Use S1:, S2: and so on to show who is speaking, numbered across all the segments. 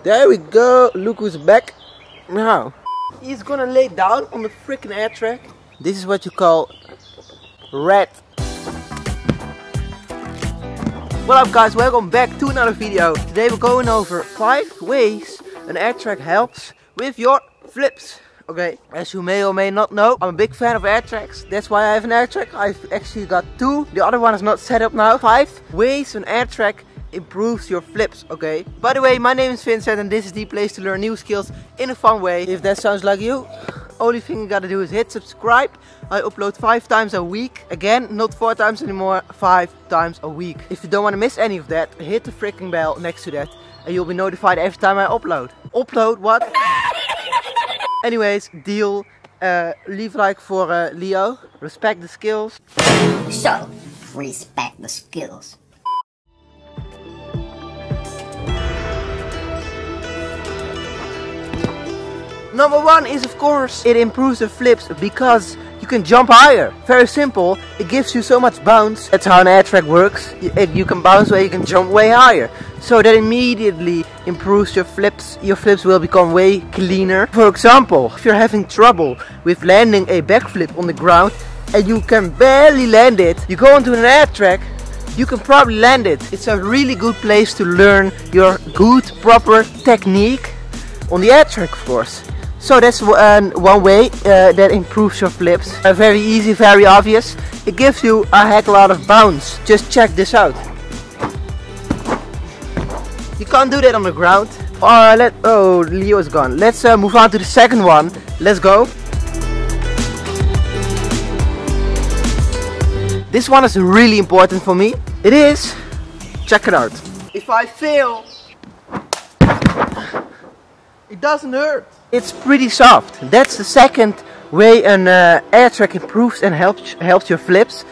S1: There we go. Look who's back. Now, he's gonna lay down on the freaking Airtrack. This is what you call red. What up guys, welcome back to another video. Today we're going over 5 ways an Airtrack helps with your flips. Okay, as you may or may not know, I'm a big fan of Airtracks. That's why I have an Airtrack. I've actually got 2. The other one is not set up now. 5 ways an Airtrack improves your flips, okay? By the way, my name is Vincent and this is the place to learn new skills in a fun way. If that sounds like you, only thing you gotta do is hit subscribe. I upload 5 times a week. Again, not 4 times anymore, 5 times a week. If you don't want to miss any of that, hit the freaking bell next to that and you'll be notified every time I upload. Upload what? Anyways, deal. Leave a like for Leo. Respect the skills.
S2: So, respect the skills.
S1: Number 1 is of course it improves the flips because you can jump higher. Very simple. It gives you so much bounce. That's how an Airtrack works. You can bounce where you can jump way higher. So that immediately improves your flips. Your flips will become way cleaner. For example, if you're having trouble with landing a backflip on the ground and you can barely land it, you go into an Airtrack, you can probably land it. It's a really good place to learn your good proper technique on the Airtrack, of course. So that's one way that improves your flips. Very easy, very obvious. It gives you a heck lot of bounce. Just check this out. You can't do that on the ground. Oh, Leo is gone. Let's move on to the second one. Let's go. This one is really important for me. It is. Check it out. If I fail, it doesn't hurt. It's pretty soft. That's the second way an Airtrack improves and helps your flips.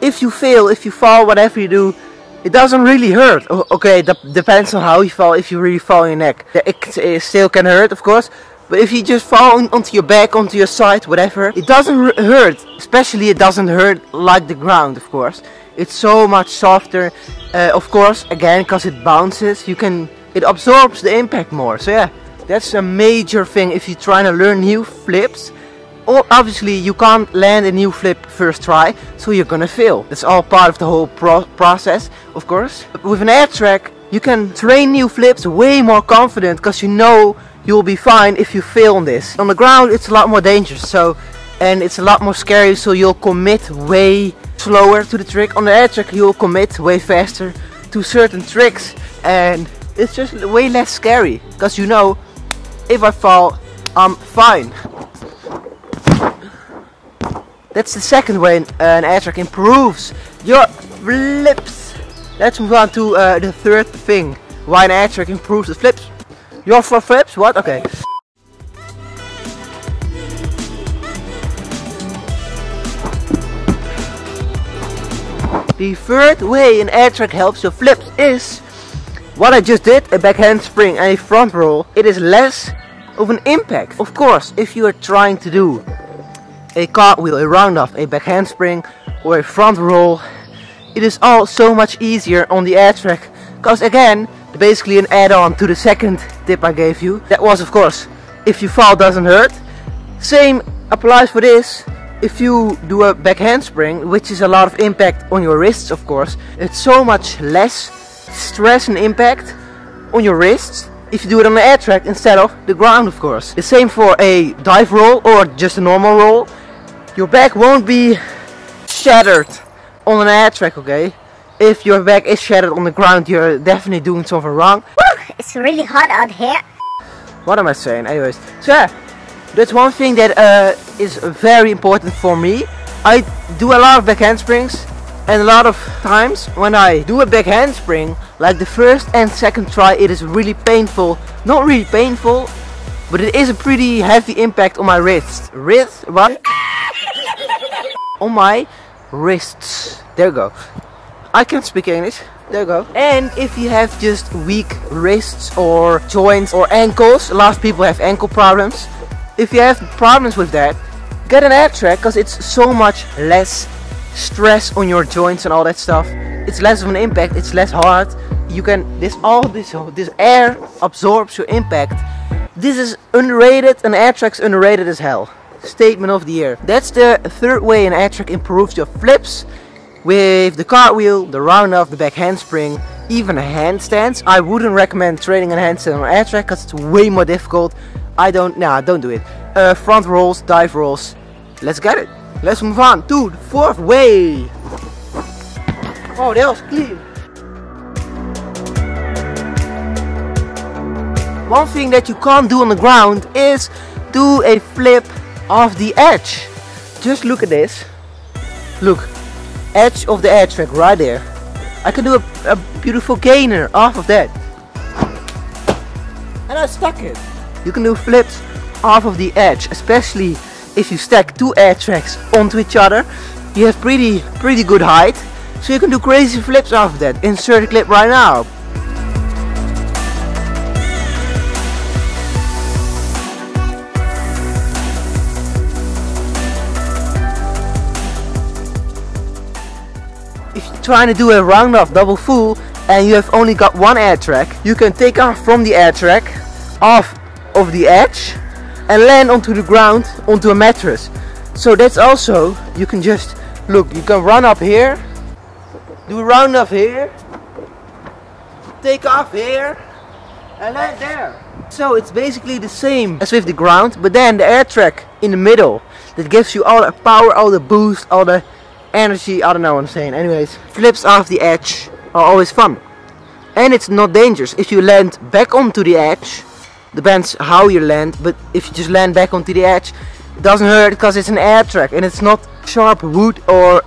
S1: If you fail, if you fall, whatever you do, it doesn't really hurt. Okay, that depends on how you fall. If you really fall on your neck, it still can hurt, of course. But if you just fall onto your back, onto your side, whatever, it doesn't hurt. Especially it doesn't hurt like the ground, of course. It's so much softer, of course, again, because it bounces. It absorbs the impact more. So yeah. That's a major thing if you're trying to learn new flips. Or obviously you can't land a new flip first try, so you're gonna fail. That's all part of the whole process, of course. But with an Airtrack, you can train new flips way more confident because you know you'll be fine if you fail on this. On the ground it's a lot more dangerous, and it's a lot more scary, so you'll commit way slower to the trick. On the Airtrack you'll commit way faster to certain tricks, and it's just way less scary because you know, if I fall, I'm fine. That's the second way an Airtrack improves your flips. Let's move on to the third thing why an Airtrack improves the flips. Your flips? What? Okay. The third way an Airtrack helps your flips is what I just did, a back handspring and a front roll. It is less of an impact. Of course, if you are trying to do a cartwheel, a roundoff, a back handspring or a front roll, it is all so much easier on the Airtrack. Because again, basically an add-on to the second tip I gave you. That was, of course, if you fall doesn't hurt. Same applies for this. If you do a back handspring, which is a lot of impact on your wrists, of course, it's so much less stress and impact on your wrists if you do it on the Airtrack instead of the ground, of course. The same for a dive roll or just a normal roll. Your back won't be shattered on an Airtrack, okay? If your back is shattered on the ground, you're definitely doing something wrong.
S2: It's really hot out here.
S1: What am I saying? Anyways, so yeah, that's one thing that is very important for me. I do a lot of back handsprings. And a lot of times when I do a back handspring, like the first and second try, it is really painful. Not really painful, but it is a pretty heavy impact on my wrists. What? On my wrists. There you go. I can speak English. There you go. And if you have just weak wrists or joints or ankles, a lot of people have ankle problems. If you have problems with that, get an Airtrack because it's so much less stress on your joints and all that stuff. It's less of an impact, it's less hard, you can, this air absorbs your impact. This is underrated, and Airtrack's underrated as hell. Statement of the year. That's the third way an Airtrack improves your flips. With the cartwheel, the round off, the back handspring, even handstands. I wouldn't recommend training a handstand on Airtrack because it's way more difficult. Don't do it. Front rolls, dive rolls. Let's get it. Let's move on to the fourth way. Oh, that was clean. One thing that you can't do on the ground is do a flip off the edge. Just look at this. Look, edge of the Airtrack right there. I can do a beautiful gainer off of that. And I stuck it. You can do flips off of the edge, especially if you stack two Airtracks onto each other. You have pretty good height, so you can do crazy flips off of that. Insert a clip right now. If you're trying to do a round off double full and you have only got one Airtrack, you can take off from the Airtrack, off of the edge, and land onto the ground, onto a mattress. So that's also, you can just, look, you can run up here, do a round off here, take off here, and land there. So it's basically the same as with the ground, but then the Airtrack in the middle, that gives you all the power, all the boost, all the energy. I don't know what I'm saying. Anyways, flips off the edge are always fun. And it's not dangerous. If you land back onto the edge, depends how you land, but if you just land back onto the edge, it doesn't hurt because it's an Airtrack and it's not sharp wood or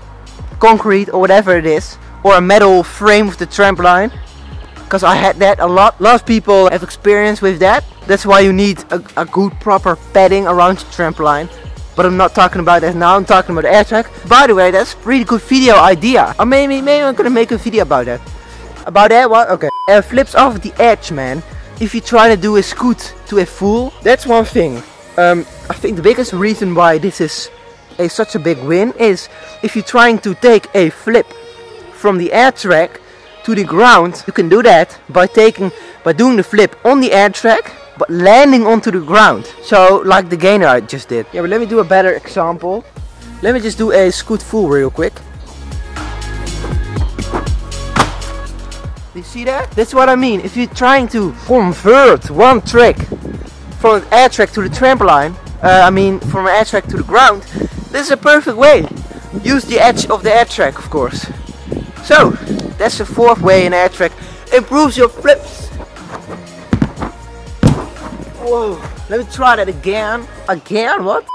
S1: concrete or whatever it is, or a metal frame with the trampoline, because I had that a lot. A lot of people have experience with that. That's why you need a good proper padding around your trampoline. But I'm not talking about that now, I'm talking about the Airtrack. By the way, that's a pretty good video idea. Or maybe I'm gonna make a video about that. About that, what? Okay. Flips off the edge, man. If you're trying to do a scoot to a full, that's one thing. I think the biggest reason why this is such a big win is if you're trying to take a flip from the Airtrack to the ground, you can do that by doing the flip on the Airtrack, but landing onto the ground. So like the gainer I just did. Yeah, but let me do a better example. Let me just do a scoot full real quick. You see that? That's what I mean. If you're trying to convert one trick from an Airtrack to the trampoline, from an Airtrack to the ground, this is a perfect way. Use the edge of the Airtrack, of course. So, that's the fourth way an Airtrack improves your flips. Whoa, let me try that again. Again, what?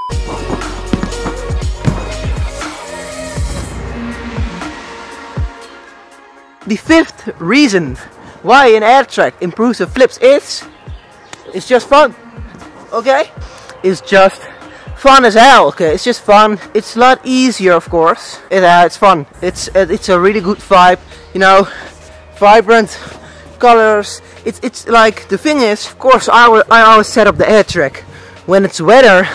S1: The fifth reason why an Airtrack improves the flips is, it's just fun. Okay? It's just fun as hell. Okay, it's just fun. It's a lot easier, of course. It's fun. It's a really good vibe. You know, vibrant colors. It's like, the thing is, of course, I always set up the Airtrack when it's weather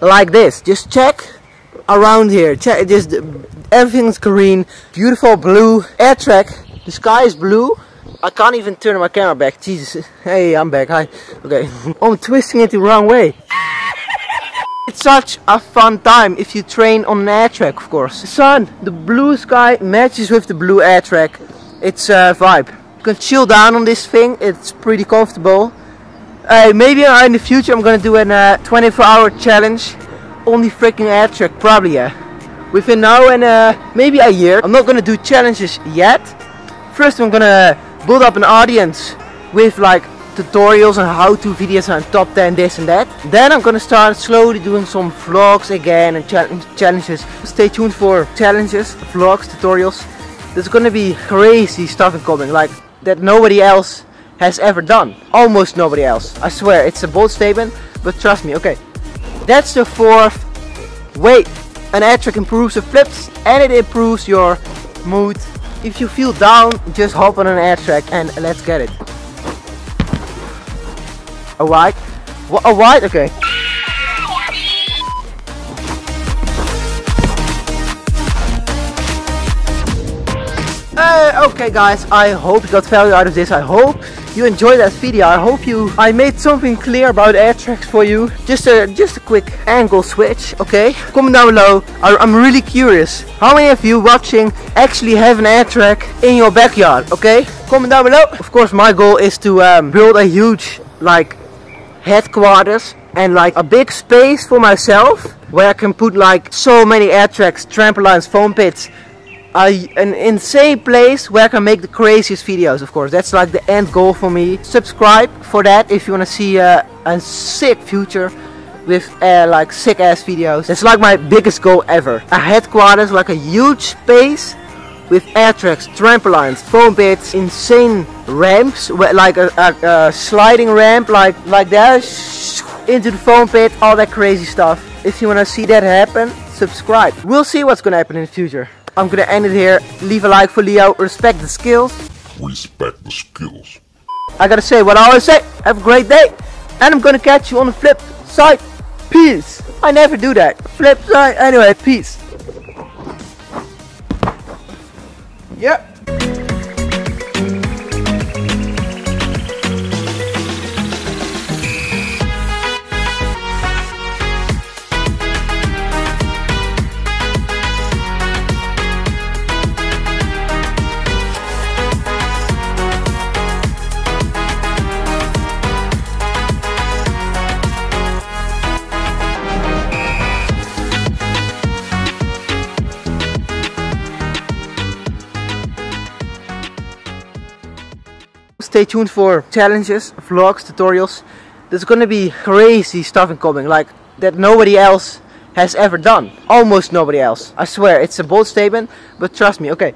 S1: like this. Just check around here. Check, just everything's green, beautiful blue. Airtrack, the sky is blue. I can't even turn my camera back. Jesus. Hey, I'm back. Hi. Okay. I'm twisting it the wrong way. It's such a fun time if you train on an Airtrack, of course. The sun, the blue sky matches with the blue Airtrack. It's a vibe. You can chill down on this thing. It's pretty comfortable. Maybe in the future I'm gonna do a 24-hour challenge on the freaking Airtrack. Probably, yeah. Within now and maybe a year. I'm not gonna do challenges yet. First I'm gonna build up an audience with like tutorials and how-to videos on top 10 this and that. Then I'm gonna start slowly doing some vlogs again and challenges. Stay tuned for challenges, vlogs, tutorials. There's gonna be crazy stuff incoming, like that nobody else has ever done. Almost nobody else. I swear, it's a bold statement, but trust me. Okay, that's the fourth way an Airtrack improves the flips, and it improves your mood. If you feel down, just hop on an Airtrack and let's get it. A white? What, a white? Okay. Okay guys, I hope you got value out of this. I hope you enjoyed that video. I hope I made something clear about Airtracks for you. Just a quick angle switch, okay? Comment down below. I'm really curious. How many of you watching actually have an Airtrack in your backyard, okay? Comment down below. Of course, my goal is to build a huge like headquarters and like a big space for myself where I can put like so many Airtracks, trampolines, foam pits. An insane place where I can make the craziest videos, of course. That's like the end goal for me. Subscribe for that if you want to see a sick future with like sick ass videos. That's like my biggest goal ever. A headquarters, like a huge space with Airtracks, trampolines, foam pits, insane ramps, like a sliding ramp like that, into the foam pit, all that crazy stuff. If you want to see that happen, subscribe. We'll see what's gonna happen in the future. I'm gonna end it here. Leave a like for Leo. Respect the skills.
S3: Respect the skills.
S1: I gotta say what I always say. Have a great day. And I'm gonna catch you on the flip side. Peace. I never do that. Flip side. Anyway, peace. Yep. Stay tuned for challenges, vlogs, tutorials. There's gonna be crazy stuff incoming, like that nobody else has ever done. Almost nobody else. I swear, it's a bold statement, but trust me, okay.